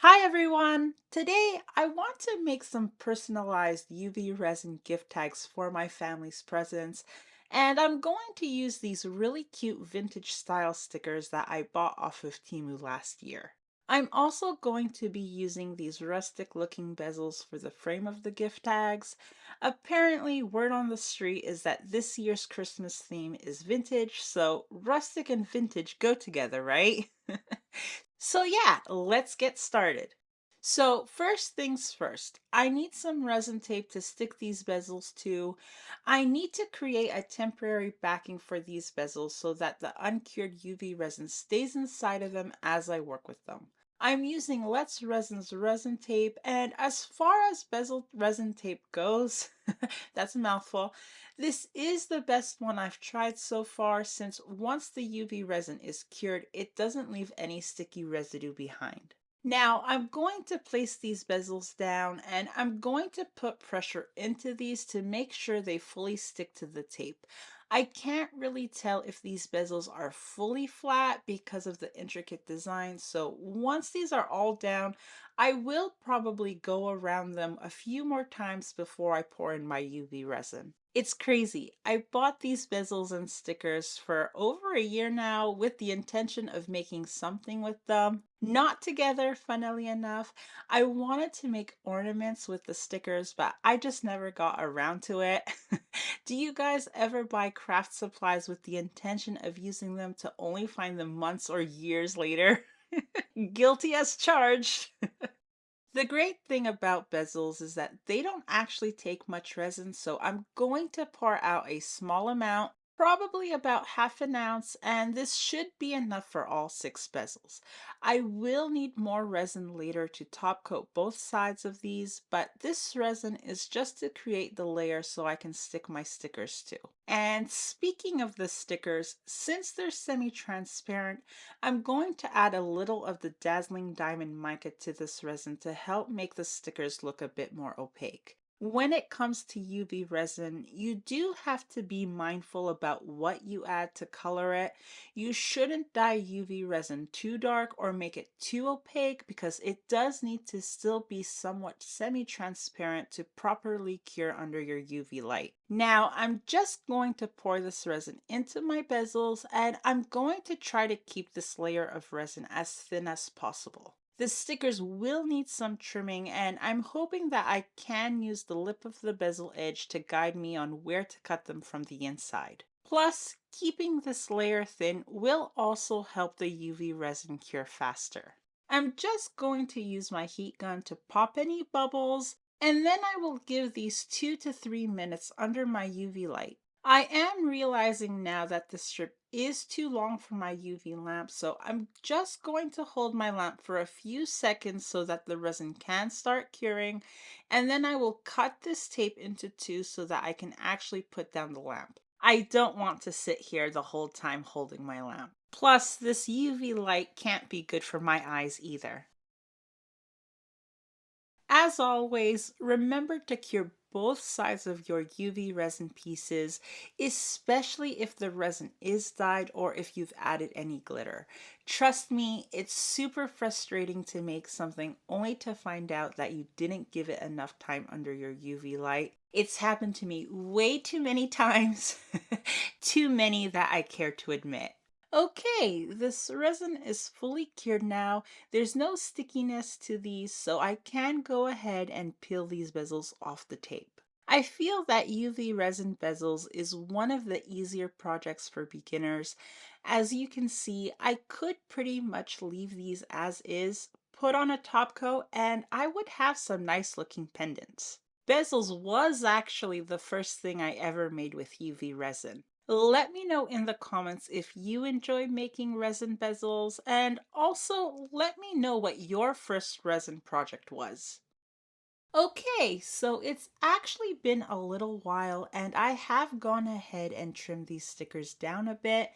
Hi everyone! Today I want to make some personalized UV resin gift tags for my family's presents, and I'm going to use these really cute vintage style stickers that I bought off of Temu last year. I'm also going to be using these rustic looking bezels for the frame of the gift tags. Apparently, word on the street is that this year's Christmas theme is vintage, so rustic and vintage go together, right? So yeah, let's get started. So first things first, I need some resin tape to stick these bezels to. I need to create a temporary backing for these bezels so that the uncured UV resin stays inside of them as I work with them. I'm using Let's Resin's resin tape, and as far as bezel resin tape goes, that's a mouthful, this is the best one I've tried so far since once the UV resin is cured, it doesn't leave any sticky residue behind. Now I'm going to place these bezels down and I'm going to put pressure into these to make sure they fully stick to the tape. I can't really tell if these bezels are fully flat because of the intricate design, so once these are all down, I will probably go around them a few more times before I pour in my UV resin. It's crazy. I bought these bezels and stickers for over a year now with the intention of making something with them. Not together, funnily enough. I wanted to make ornaments with the stickers, but I just never got around to it. Do you guys ever buy craft supplies with the intention of using them to only find them months or years later? Guilty as charged. The great thing about bezels is that they don't actually take much resin, so I'm going to pour out a small amount, probably about half an ounce, and this should be enough for all 6 bezels. I will need more resin later to top coat both sides of these, but this resin is just to create the layer so I can stick my stickers to. And speaking of the stickers, since they're semi-transparent, I'm going to add a little of the dazzling diamond mica to this resin to help make the stickers look a bit more opaque. When it comes to UV resin, you do have to be mindful about what you add to color it. You shouldn't dye UV resin too dark or make it too opaque because it does need to still be somewhat semi-transparent to properly cure under your UV light. Now, I'm just going to pour this resin into my bezels and I'm going to try to keep this layer of resin as thin as possible. The stickers will need some trimming and I'm hoping that I can use the lip of the bezel edge to guide me on where to cut them from the inside. Plus, keeping this layer thin will also help the UV resin cure faster. I'm just going to use my heat gun to pop any bubbles and then I will give these 2 to 3 minutes under my UV light. I am realizing now that the strip is too long for my UV lamp, so I'm just going to hold my lamp for a few seconds so that the resin can start curing, and then I will cut this tape into two so that I can actually put down the lamp. I don't want to sit here the whole time holding my lamp. Plus, this UV light can't be good for my eyes either. As always, remember to cure both sides of your UV resin pieces, especially if the resin is dyed or if you've added any glitter. Trust me, it's super frustrating to make something only to find out that you didn't give it enough time under your UV light. It's happened to me way too many times, too many that I care to admit. Okay, this resin is fully cured now. There's no stickiness to these, so I can go ahead and peel these bezels off the tape. I feel that UV resin bezels is one of the easier projects for beginners. As you can see, I could pretty much leave these as is, put on a top coat, and I would have some nice looking pendants. Bezels was actually the first thing I ever made with UV resin. Let me know in the comments if you enjoy making resin bezels, and also let me know what your first resin project was. Okay, so it's actually been a little while and I have gone ahead and trimmed these stickers down a bit,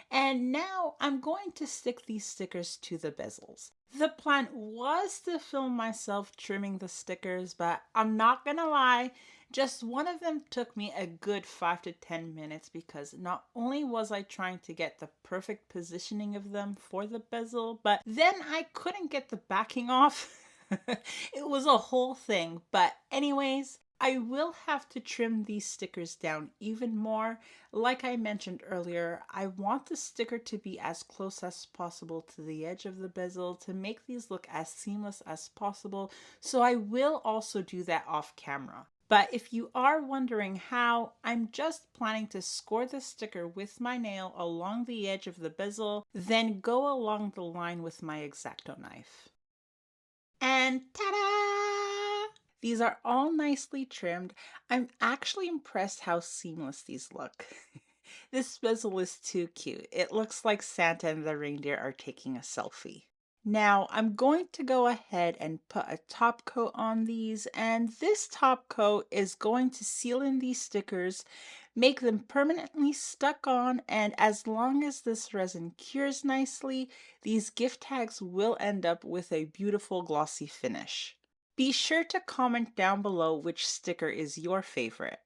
and now I'm going to stick these stickers to the bezels. The plan was to film myself trimming the stickers, but I'm not gonna lie, just one of them took me a good 5 to 10 minutes because not only was I trying to get the perfect positioning of them for the bezel, but then I couldn't get the backing off. It was a whole thing, but anyways, I will have to trim these stickers down even more. Like I mentioned earlier, I want the sticker to be as close as possible to the edge of the bezel to make these look as seamless as possible. So I will also do that off camera. But if you are wondering how, I'm just planning to score the sticker with my nail along the edge of the bezel, then go along the line with my X-Acto knife. And ta-da! These are all nicely trimmed. I'm actually impressed how seamless these look. This bezel is too cute. It looks like Santa and the reindeer are taking a selfie. Now I'm going to go ahead and put a top coat on these, and this top coat is going to seal in these stickers, make them permanently stuck on, and as long as this resin cures nicely, these gift tags will end up with a beautiful glossy finish. Be sure to comment down below which sticker is your favorite.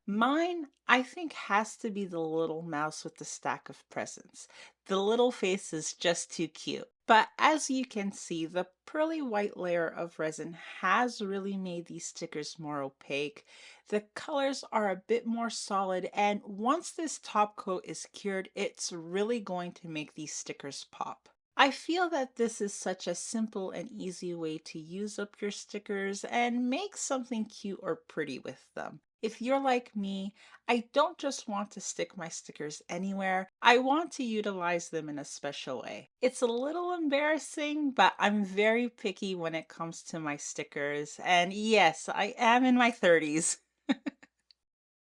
Mine, I think, has to be the little mouse with the stack of presents. The little face is just too cute. But as you can see, the pearly white layer of resin has really made these stickers more opaque. The colors are a bit more solid, and once this top coat is cured, it's really going to make these stickers pop. I feel that this is such a simple and easy way to use up your stickers and make something cute or pretty with them. If you're like me, I don't just want to stick my stickers anywhere, I want to utilize them in a special way. It's a little embarrassing, but I'm very picky when it comes to my stickers, and yes, I am in my 30s.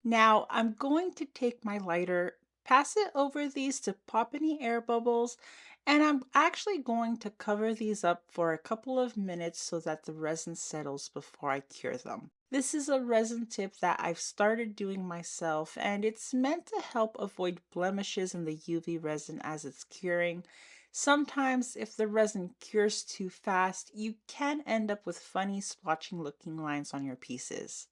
Now I'm going to take my lighter, pass it over these to pop any air bubbles, and I'm actually going to cover these up for a couple of minutes so that the resin settles before I cure them. This is a resin tip that I've started doing myself, and it's meant to help avoid blemishes in the UV resin as it's curing. Sometimes if the resin cures too fast, you can end up with funny splotching looking lines on your pieces.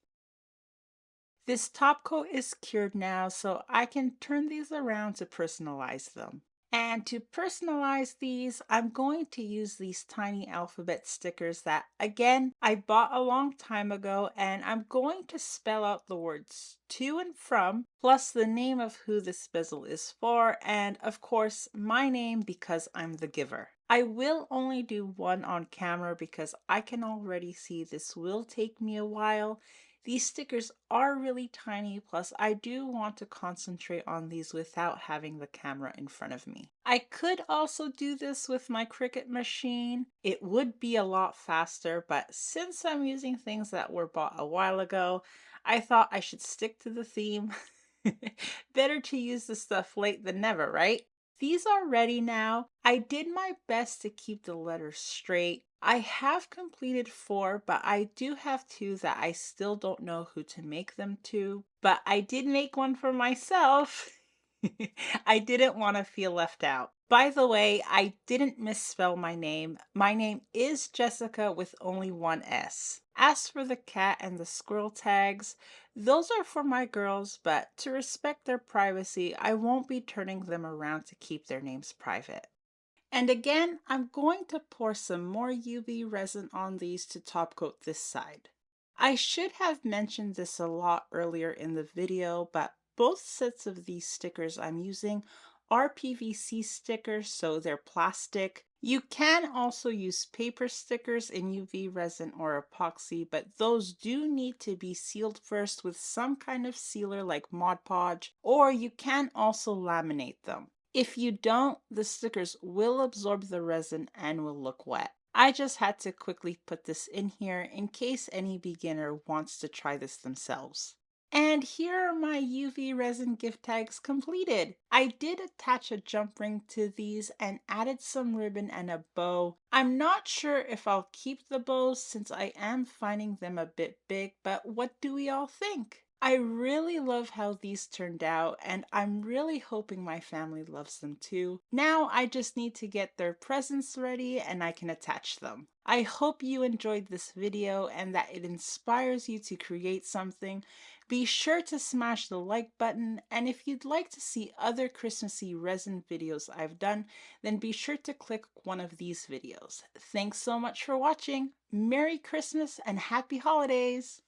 This top coat is cured now, so I can turn these around to personalize them. And to personalize these, I'm going to use these tiny alphabet stickers that, again, I bought a long time ago, and I'm going to spell out the words to and from, plus the name of who this bezel is for, and of course, my name because I'm the giver. I will only do one on camera because I can already see this will take me a while. These stickers are really tiny, plus I do want to concentrate on these without having the camera in front of me. I could also do this with my Cricut machine. It would be a lot faster, but since I'm using things that were bought a while ago, I thought I should stick to the theme. Better to use the stuff late than never, right? These are ready now. I did my best to keep the letters straight. I have completed 4, but I do have 2 that I still don't know who to make them to. But I did make one for myself. I didn't want to feel left out. By the way, I didn't misspell my name. My name is Jessica with only one S. As for the cat and the squirrel tags, those are for my girls, but to respect their privacy, I won't be turning them around to keep their names private. And again, I'm going to pour some more UV resin on these to top coat this side. I should have mentioned this a lot earlier in the video, but both sets of these stickers I'm using are PVC stickers, so they're plastic. You can also use paper stickers in UV resin or epoxy, but those do need to be sealed first with some kind of sealer like Mod Podge, or you can also laminate them. If you don't, the stickers will absorb the resin and will look wet. I just had to quickly put this in here in case any beginner wants to try this themselves. And here are my UV resin gift tags completed. I did attach a jump ring to these and added some ribbon and a bow. I'm not sure if I'll keep the bows since I am finding them a bit big, but what do we all think? I really love how these turned out, and I'm really hoping my family loves them too. Now I just need to get their presents ready and I can attach them. I hope you enjoyed this video and that it inspires you to create something. Be sure to smash the like button, and if you'd like to see other Christmassy resin videos I've done, then be sure to click one of these videos. Thanks so much for watching. Merry Christmas and Happy Holidays!